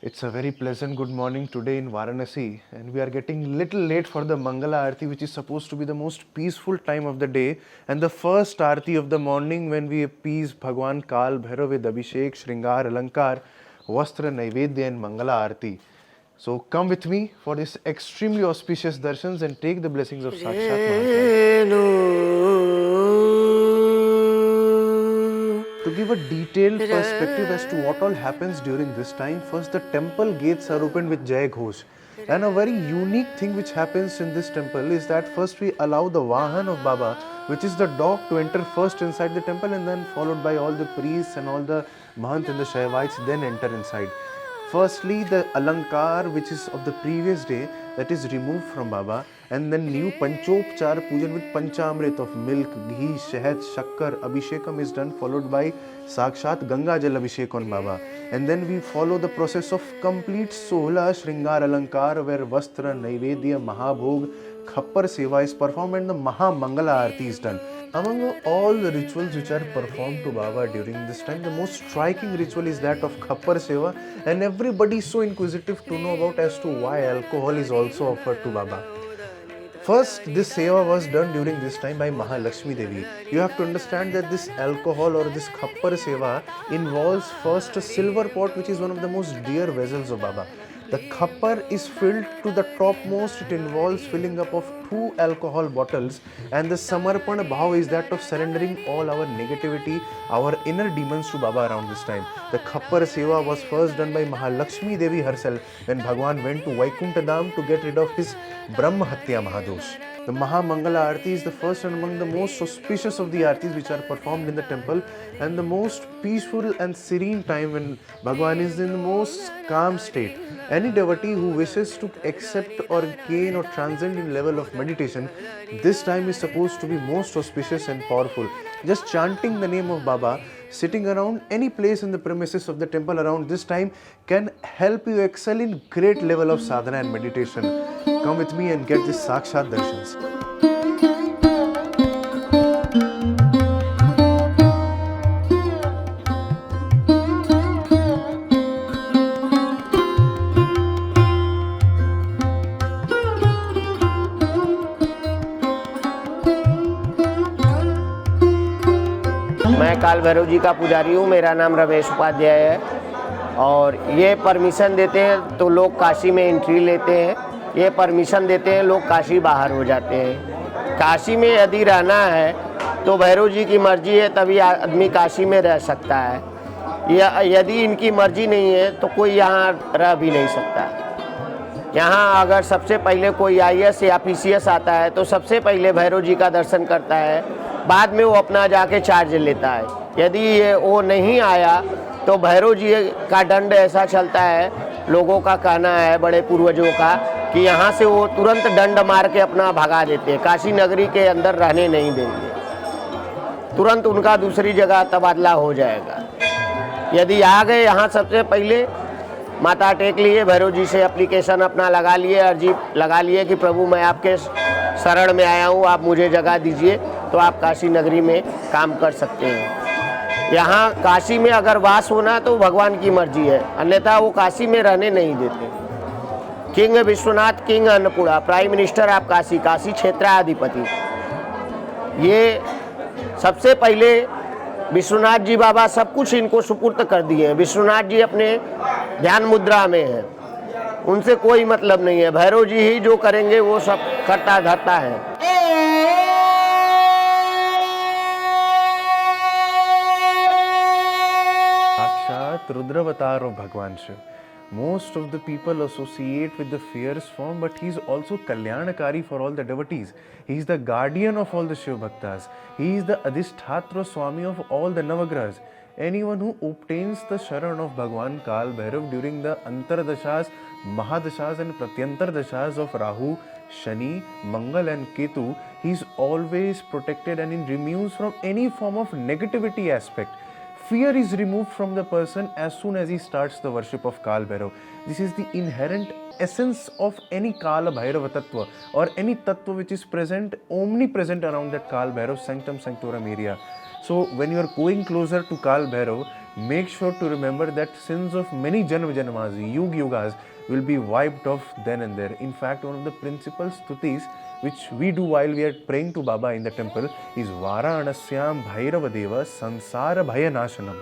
It's a very pleasant good morning today in Varanasi, and we are getting little late for the Mangala Aarti, which is supposed to be the most peaceful time of the day and the first Aarti of the morning when we appease Bhagwan Kal Bhairav with Abhishek, Shringar, Alankar, Vastra, Naivedya and Mangala Aarti. So come with me for this extremely auspicious darshans and take the blessings of Sakshat Mahakal. To give a detailed perspective as to what all happens during this time, first the temple gates are opened with Jai Ghosh. And a very unique thing which happens in this temple is that first we allow the Vahan of Baba, which is the dog, to enter first inside the temple, and then followed by all the priests and all the Mahant and the Shaivites then enter inside. Firstly, the Alankar, which is of the previous day, that is removed from Baba, and then new Panchopchar Pujan with Panchamrit of milk, ghee, shahad, shakkar, Abhishekam is done, followed by Sakshat Ganga Jal Abhishek on Baba. And then we follow the process of complete Sohla Shringar Alankar, where Vastra, Naivedya, Mahabhog, Khappar Seva is performed and the Maha Mangala Aarti is done. Among all the rituals which are performed to Baba during this time, the most striking ritual is that of Khappar Seva, and everybody is so inquisitive to know about as to why alcohol is also offered to Baba. First, this seva was done during this time by Mahalakshmi Devi. You have to understand that this alcohol or this Khappar seva involves first a silver pot, which is one of the most dear vessels of Baba. The Khappar is filled to the topmost. It involves filling up of 2 alcohol bottles, and the Samarpan Bhav is that of surrendering all our negativity, our inner demons to Baba around this time. The Khappar Seva was first done by Mahalakshmi Devi herself when Bhagwan went to Vaikuntha Dham to get rid of his Brahma Hatya Mahadosh. The Maha Mangala Aarti is the first and among the most auspicious of the Aartis which are performed in the temple, and the most peaceful and serene time when Bhagwan is in the most calm state. Any devotee who wishes to accept or gain or transcend in level of meditation, this time is supposed to be most auspicious and powerful. Just chanting the name of Baba, sitting around any place in the premises of the temple around this time can help you excel in great level of sadhana and meditation. Come with me and get this Sakshat Darshans. मैं काल भैरव जी का पुजारी हूँ। मेरा नाम रमेश उपाध्याय है और ये परमिशन देते हैं तो लोग काशी में एंट्री लेते हैं, ये परमिशन देते हैं लोग काशी बाहर हो जाते हैं। काशी में यदि रहना है तो भैरव जी की मर्जी है तभी आदमी काशी में रह सकता है, या यदि इनकी मर्जी नहीं है तो कोई यहाँ रह भी नहीं सकता। यहाँ अगर सबसे पहले कोई IAS या PCS आता है तो सबसे पहले भैरव जी का दर्शन करता है, बाद में वो अपना जाके चार्ज लेता है। यदि ये वो नहीं आया तो भैरव जी का दंड ऐसा चलता है, लोगों का कहना है बड़े पूर्वजों का, कि यहाँ से वो तुरंत दंड मार के अपना भगा देते हैं, काशी नगरी के अंदर रहने नहीं देंगे, तुरंत उनका दूसरी जगह तबादला हो जाएगा। यदि आ गए यहाँ सबसे पहले माथा टेक लिए, भैरव जी से एप्लीकेशन अपना लगा लिए, अर्जी लगा लिए कि प्रभु मैं आपके शरण में आया हूँ, आप मुझे जगह दीजिए, तो आप काशी नगरी में काम कर सकते हैं। यहाँ काशी में अगर वास होना तो भगवान की मर्जी है, अन्यथा वो काशी में रहने नहीं देते। King Vishwanath, king Annapurna, prime minister of Kashi, Kashi क्षेत्राधिपति, ये सबसे पहले विश्वनाथ जी बाबा सब कुछ इनको सुपुर्द कर दिए हैं। विश्वनाथ जी अपने ध्यान मुद्रा में हैं, उनसे कोई मतलब नहीं है, भैरव जी ही जो करेंगे वो सब करता धरता है। Sakshat Rudravatar of Bhagwan Shiv. Most of the people associate with the fierce form, but he is also Kalyanakari for all the devotees. He is the guardian of all the Shiv Bhaktas. He is the Adhisthatra Swami of all the Navagrahas. Anyone who obtains the Sharan of Bhagwan Kal Bhairav during the Antardashas, Mahadashas and Pratyantar Dashas of Rahu, Shani, Mangal and Ketu, he is always protected and he removes from any form of negativity aspect. Fear is removed from the person as soon as he starts the worship of Kal Bhairav. This is the inherent essence of any Kala Bhairava Tattva or any Tattva which is present, omnipresent around that Kal Bhairav Sanctum Sanctorum area. So when you are going closer to Kal Bhairav, make sure to remember that sins of many janma janmas, yugas will be wiped off then and there. In fact, one of the principal stutis which we do while we are praying to Baba in the temple is Varanasyam Bhairavadeva Sansara Bhayanashanam.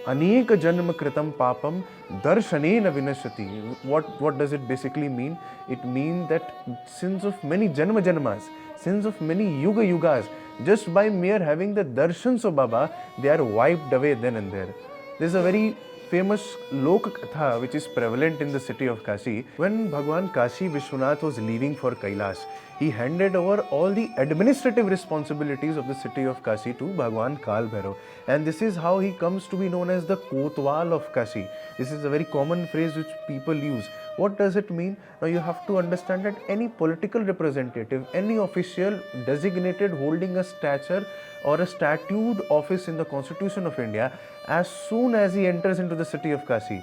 Aneka janma kritam papam darshanena vinashati. What does it basically mean? It means that sins of many janma janmas, sins of many yugas, just by mere having the darshans of Baba, they are wiped away then and there. There is a very famous Lok Katha which is prevalent in the city of Kashi. When Bhagwan Kashi Vishwanath was leaving for Kailash, he handed over all the administrative responsibilities of the city of Kashi to Bhagwan Kal Bhairav. And this is how he comes to be known as the Kotwal of Kashi. This is a very common phrase which people use. What does it mean? Now you have to understand that any political representative, any official designated holding a stature or a statued office in the Constitution of India, as soon as he enters into the city of Kashi,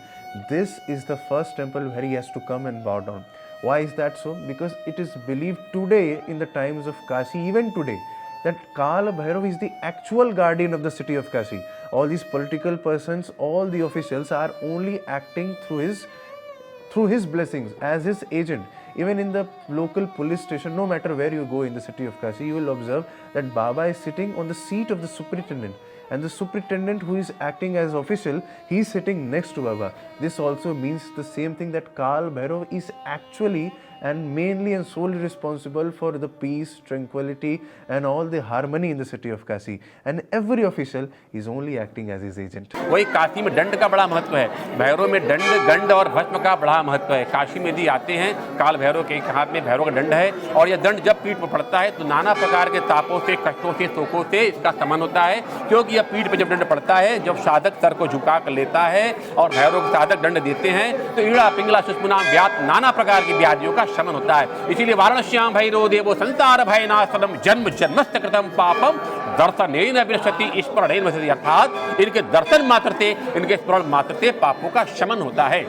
this is the first temple where he has to come and bow down. Why is that so? Because it is believed today in the times of Kashi, even today, that Kal Bhairav is the actual guardian of the city of Kashi. All these political persons, all the officials are only acting through his blessings as his agent. Even in the local police station, no matter where you go in the city of Kashi, you will observe that Baba is sitting on the seat of the superintendent. And the superintendent who is acting as official, he is sitting next to Baba. This also means the same thing, that Kal Bhairav is actually and mainly and solely responsible for the peace, tranquility and all the harmony in the city of Kashi. And every official is only acting as his agent. वही काशी में दंड का बड़ा महत्व है, भैरव में दंड, गंड और भस्म का बड़ा महत्व है। काशी में यदि आते हैं, काल भैरव के एक हाथ में भैरव का दंड है और यह दंड जब पीठ पर पड़ता है तो नाना प्रकार के तापों से, कष्टों से, शोकों से इसका समन होता है। क्योंकि यह पीठ पर जब दंड पड़ता है, जब साधक सर को झुका कर लेता है और भैरव के साधक दंड देते हैं तो ईड़ा पिंगला सुषुम्ना व्यात नाना प्रकार की व्याधियों का शमन होता है। इसीलिए वाराणस्याम भैरव देवो संसार भयनाशनम जन्म जन्मस्य कृतम पापम दर्शनेन विनश्यति स्मरणेन विनश्यति। अर्थात इनके दर्शन मात्र से, इनके स्मरण मात्र से पापों का शमन होता है।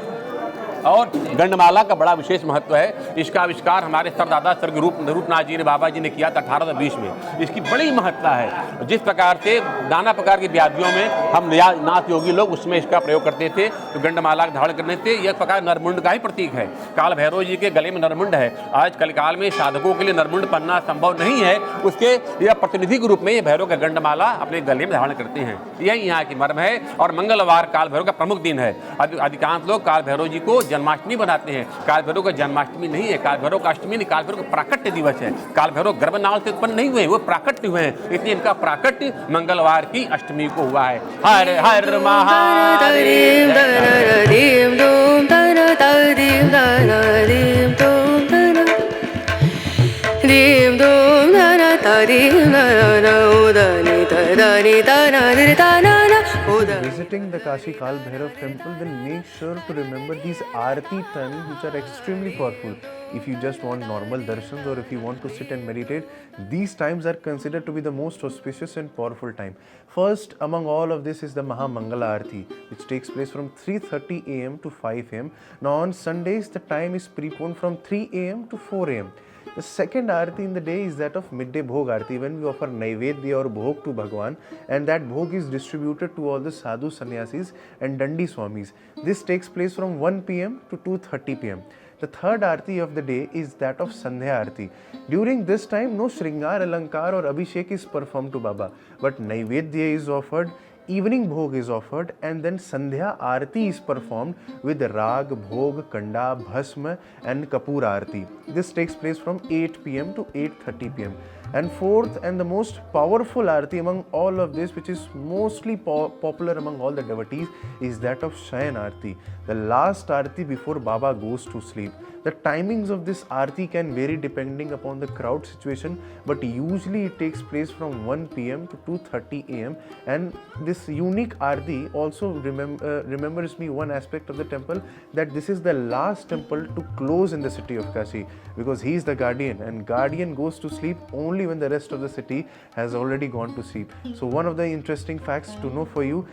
और गंडमाला का बड़ा विशेष महत्व है। इसका आविष्कार हमारे सरदादा स्वर्गीय रूपनाथ जी ने, बाबा जी ने किया था 1820 में। इसकी बड़ी महत्ता है। जिस प्रकार से नाना प्रकार की व्याधियों में हम नाथ योगी लोग उसमें इसका प्रयोग करते थे, तो गंडमाला धारण करने से यह प्रकार नरमुंड का ही प्रतीक है। काल भैरव जी के गले में नरमुंड है। आज कलकाल में साधकों के लिए नरमुंड पहनना संभव नहीं है, उसके यह प्रतिनिधि के रूप में ये भैरव का गंडमाला अपने गले में धारण करते हैं। यही यहाँ की मर्म है। और मंगलवार काल भैरव का प्रमुख दिन है। अधिकांश लोग काल भैरव जी को जन्माष्टमी बनाते हैं। काल भैरव का जन्माष्टमी नहीं है, काल भैरव का अष्टमी नहीं, काल भैरव का प्राकट्य दिवस है। काल भैरव गर्भनाल से उत्पन्न नहीं हुए, वो प्राकट्य हुए हैं, इसलिए इनका प्राकट्य मंगलवार की अष्टमी को हुआ है। हर हर Mahadev. Visiting the Kashi Kal Bhairav temple, then make sure to remember these aarti times which are extremely powerful. If you just want normal darshans or if you want to sit and meditate, these times are considered to be the most auspicious and powerful time. First among all of this is the Maha Mangala Aarti, which takes place from 3:30 am to 5 am. Now on Sundays the time is preponed from 3 am to 4 am. The second Aarti in the day is that of midday Bhog Aarti, when we offer Naivedya or Bhog to Bhagwan, and that Bhog is distributed to all the sadhu sannyasis and Dandi Swamis. This takes place from 1 pm to 2:30 pm. The third Aarti of the day is that of Sandhya Aarti. During this time, no Shringar, Alankar or Abhishek is performed to Baba, but Naivedya is offered, evening Bhog is offered, and then Sandhya Aarti is performed with Rag, Bhog, Kanda, Bhasma and Kapoor Aarti. This takes place from 8 pm to 8:30 pm. And fourth and the most powerful Aarti among all of this, which is mostly popular among all the devotees, is that of Shayan Aarti, the last Aarti before Baba goes to sleep. The timings of this Aarti can vary depending upon the crowd situation, but usually it takes place from 1 pm to 2:30 am. And this unique Aarti also remembers me one aspect of the temple, that this is the last temple to close in the city of Kashi, because he is the guardian, and guardian goes to sleep only when the rest of the city has already gone to sleep. So one of the interesting facts to know for you,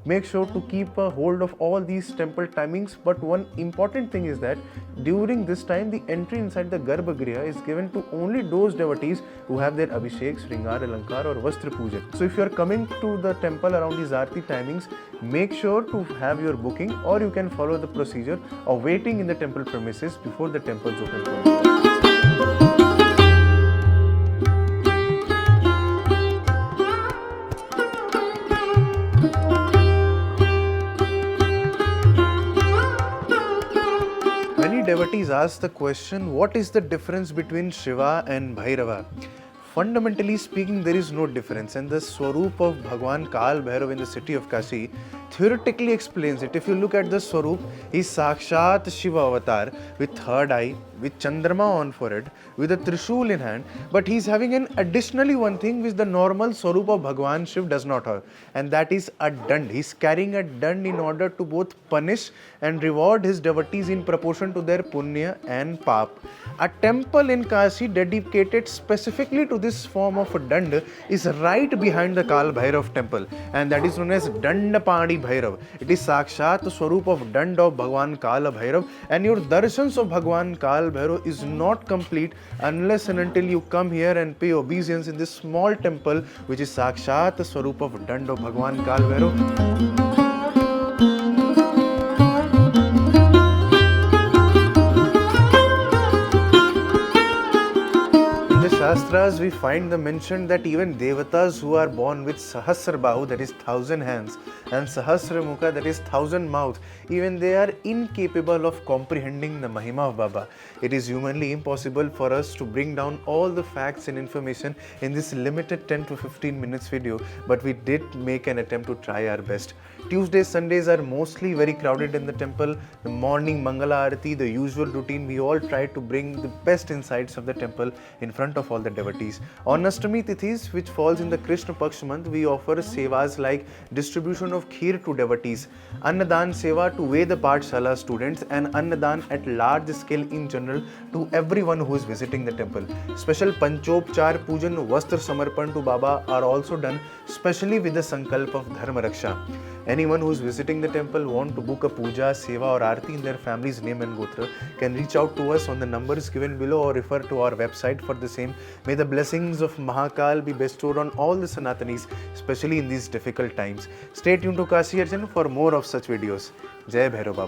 make sure to keep a hold of all these temple timings. But one important thing is that during this time, the entry inside the Garbhagriha is given to only those devotees who have their Abhishek, Sringar, Alankar or Vastra Puja. So if you are coming to the temple around these Aarti timings, make sure to have your booking, or you can follow the procedure of waiting in the temple premises before the temples open for you. Many devotees ask the question, what is the difference between Shiva and Bhairava? Fundamentally speaking, there is no difference, and the Swarup of Bhagwan Kal Bhairav in the city of Kashi theoretically explains it. If you look at the Swarup, he is Sakshat Shiva avatar with third eye, with Chandrama on forehead, with a Trishul in hand, but he is having an additionally one thing which the normal Swarup of Bhagwan Shiv does not have, and that is a dand. He is carrying a dand in order to both punish and reward his devotees in proportion to their punya and pap. A temple in Kashi dedicated specifically to this form of a dand is right behind the Kal Bhairav temple, and that is known as Dandapani Bhairav. It is Sakshat Swarup of Dand of Bhagwan Kala Bhairav, and your darshans of Bhagwan Kal Bhairav is not complete unless and until you come here and pay obeisance in this small temple which is Sakshat Swarup of Dand of Bhagwan Kal Bhairav. Shastras, we find the mention that even Devatas who are born with Sahasra Bahu, that is 1000 hands, and Sahasra Mukha, that is 1000 mouths, even they are incapable of comprehending the Mahima of Baba. It is humanly impossible for us to bring down all the facts and information in this limited 10 to 15 minutes video, but we did make an attempt to try our best. Tuesdays, Sundays are mostly very crowded in the temple. The morning Mangala Arati, the usual routine, we all try to bring the best insights of the temple in front of all the devotees. On Ashtami Tithis, which falls in the Krishna Paksh month, we offer sevas like distribution of kheer to devotees, Annadan Seva to Veda Pathshala students, and Annadan at large scale in general to everyone who is visiting the temple. Special Panchopchar Pujan, Vastra Samarpan to Baba are also done, specially with the Sankalp of Dharma Raksha. Anyone who is visiting the temple want to book a puja, seva or aarti in their family's name and gotra can reach out to us on the numbers given below or refer to our website for the same. May the blessings of Mahakal be bestowed on all the Sanatanis, especially in these difficult times. Stay tuned to Kashi Archan for more of such videos. Jai Bhairav Baba.